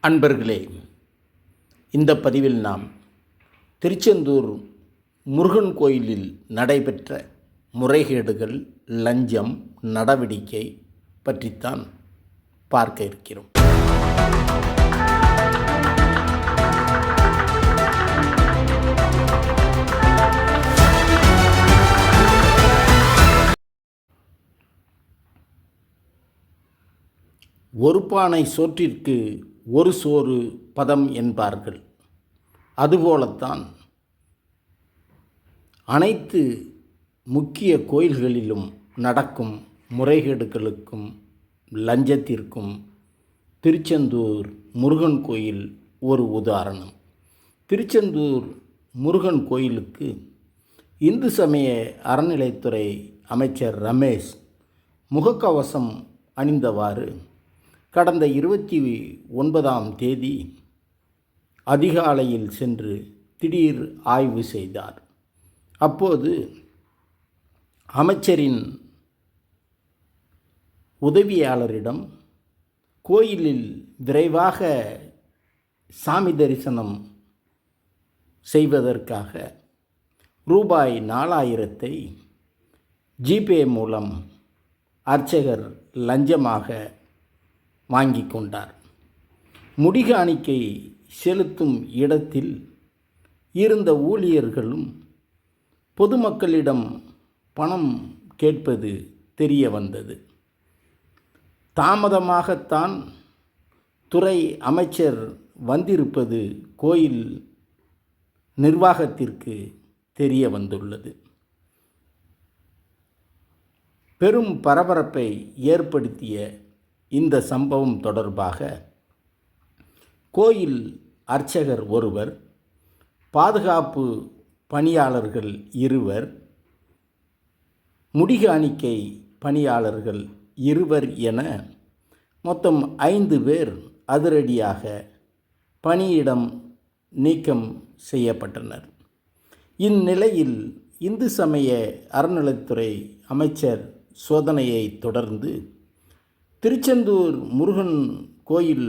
அன்பர்களே, இந்த பதிவில் நாம் திருச்செந்தூர் முருகன் கோயிலில் நடைபெற்ற முறைகேடுகள், லஞ்சம் நடவடிக்கை பற்றித்தான் பார்க்க இருக்கிறோம். ஒரு பானை சோற்றிற்கு ஒரு சோறு பதம் என்பார்கள். அதுபோலத்தான் அனைத்து முக்கிய கோயில்களிலும் நடக்கும் முறைகேடுகளுக்கும் லஞ்சத்திற்கும் திருச்செந்தூர் முருகன் கோயில் ஒரு உதாரணம். திருச்செந்தூர் முருகன் கோயிலுக்கு இந்து சமய அறநிலைத்துறை அமைச்சர் ரமேஷ் முகக்கவசம் அணிந்தவாறு கடந்த 29ஆம் தேதி அதிகாலையில் சென்று திடீர் ஆய்வு செய்தார். அப்போது அமைச்சரின் உதவியாளரிடம் கோயிலில் விரைவாக சாமி தரிசனம் செய்வதற்காக ரூபாய் 4000 ஜிபே மூலம் அர்ச்சகர் லஞ்சமாக வாங்கி கொண்டார். முடிகாணிக்கை செலுத்தும் இடத்தில் இருந்த ஊழியர்களும் பொதுமக்களிடம் பணம் கேட்பது தெரிய வந்தது. தாமதமாகத்தான் துறை அமைச்சர் வந்திருப்பது கோயில் நிர்வாகத்திற்கு தெரிய வந்துள்ளது. பெரும் பரபரப்பை ஏற்படுத்திய இந்த சம்பவம் தொடர்பாக கோயில் அர்ச்சகர் ஒருவர், பாதுகாப்பு பணியாளர்கள் 2, முடிகாணிக்கை பணியாளர்கள் 2 என மொத்தம் 5 பேர் அதிரடியாக பணியிடம் நீக்கம் செய்யப்பட்டனர். இந்நிலையில் இந்து சமய அறநிலைத்துறை அமைச்சர் சோதனையை தொடர்ந்து திருச்செந்தூர் முருகன் கோயில்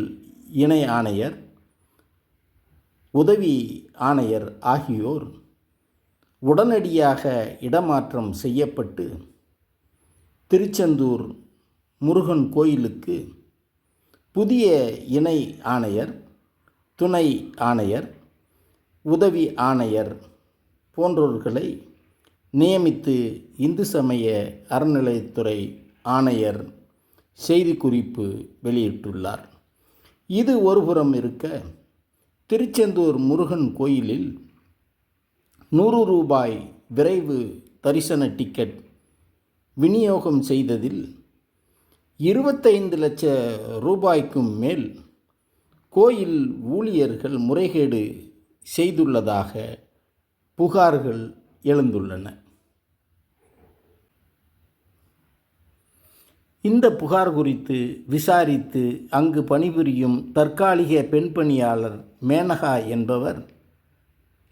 இணை ஆணையர், உதவி ஆணையர் ஆகியோர் உடனடியாக இடமாற்றம் செய்யப்பட்டு திருச்செந்தூர் முருகன் கோயிலுக்கு புதிய இணை ஆணையர், துணை ஆணையர், உதவி ஆணையர் போன்றோர்களை நியமித்து இந்து சமய அறநிலையத்துறை ஆணையர் செய்திக்குறிப்பு வெளியிட்டுள்ளார். இது ஒருபுறம் இருக்க, திருச்செந்தூர் முருகன் கோயிலில் 100 ரூபாய் விரைவு தரிசன டிக்கெட் விநியோகம் செய்ததில் 25 லட்சம் ரூபாய்க்கும் மேல் கோயில் ஊழியர்கள் முறைகேடு செய்துள்ளதாக புகார்கள் எழுந்துள்ளன. இந்த புகார் குறித்து விசாரித்து அங்கு பணிபுரியும் தற்காலிக பெண் பணியாளர் மேனகா என்பவர்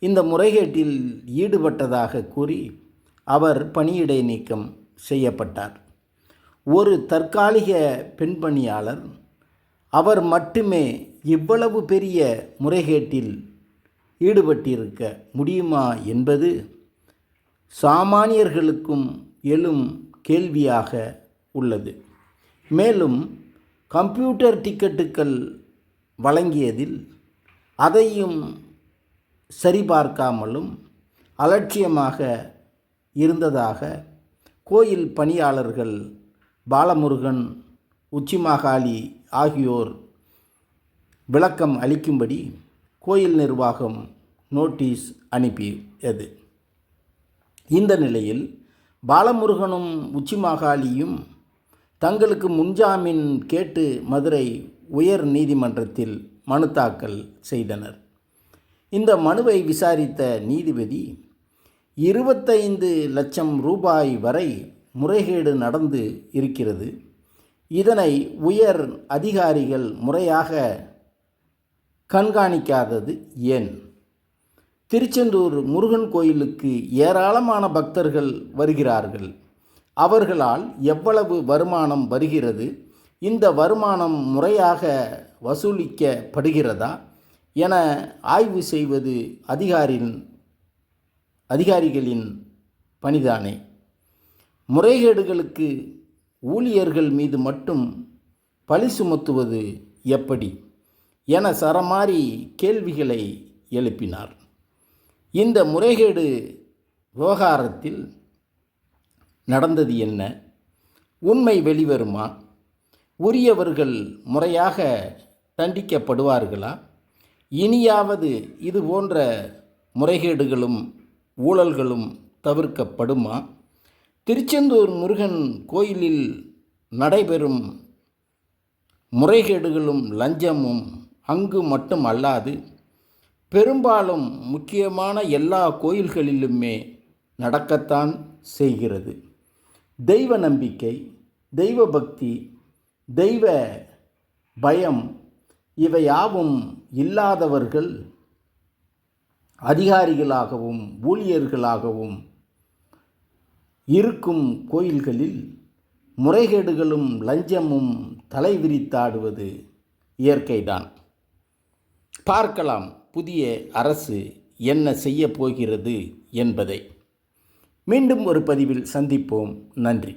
இந்த முறைகேட்டில் ஈடுபட்டதாக கூறி அவர் பணியிடை நீக்கம் செய்யப்பட்டார். ஒரு தற்காலிக பெண் பணியாளர் அவர் மட்டுமே இவ்வளவு பெரிய முறைகேட்டில் ஈடுபட்டிருக்க முடியுமா என்பது சாமானியர்களுக்கும் எழும் கேள்வியாக உள்ளது. மேலும் கம்ப்யூட்டர் டிக்கெட்டுகள் வழங்கியதில் அதையும் சரிபார்க்காமலும் அலட்சியமாக இருந்ததாக கோயில் பணியாளர்கள் பாலமுருகன், உச்சிமாகாளி ஆகியோர் விளக்கம் அளிக்கும்படி கோயில் நிர்வாகம் நோட்டீஸ் அனுப்பியது. இந்த நிலையில் பாலமுருகனும் உச்சிமாகாளியும் தங்களுக்கு முன்ஜாமீன் கேட்டு மதுரை உயர் நீதிமன்றத்தில் மனு தாக்கல் செய்தனர். இந்த மனுவை விசாரித்த நீதிபதி 25 லட்சம் ரூபாய் வரை முறைகேடு நடந்து இருக்கிறது. இதனை உயர் அதிகாரிகள் முறையாக கண்காணிக்காதது ஏன்? திருச்செந்தூர் முருகன் கோயிலுக்கு ஏராளமான பக்தர்கள் வருகிறார்கள். அவர்களால் எவ்வளவு வருமானம் வருகிறது? இந்த வருமானம் முறையாக வசூலிக்கப்படுகிறதா என ஆய்வு செய்வது அதிகாரிகளின் பணிதானே. முறைகேடுகளுக்கு ஊழியர்கள் மீது மட்டும் பழி சுமத்துவது எப்படி என சரமாரி கேள்விகளை எழுப்பினார். இந்த முறைகேடு விவகாரத்தில் நடந்தது என்ன? உண்மை வெளிவருமா? உரியவர்கள் முறையாக தண்டிக்கப்படுவார்களா? இனியாவது இது போன்ற முறைகேடுகளும் ஊழல்களும் தவிர்க்கப்படுமா? திருச்செந்தூர் முருகன் கோயிலில் நடைபெறும் முறைகேடுகளும் லஞ்சமும் அங்கு மட்டும் அல்லாது பெரும்பாலும் முக்கியமான எல்லா கோயில்களிலுமே நடக்கத்தான் செய்கிறது. தெய்வ நம்பிக்கை, தெய்வ பக்தி, தெய்வ பயம் இவையாவும் இல்லாதவர்கள் அதிகாரிகளாகவும் ஊழியர்களாகவும் இருக்கும் கோயில்களில் முறைகேடுகளும் லஞ்சமும் தலைவிரித்தாடுவது இயற்கைதான். பார்க்கலாம் புதிய அரசு என்ன செய்ய போகிறது என்பதை. மீண்டும் ஒரு பதிவில் சந்திப்போம். நன்றி.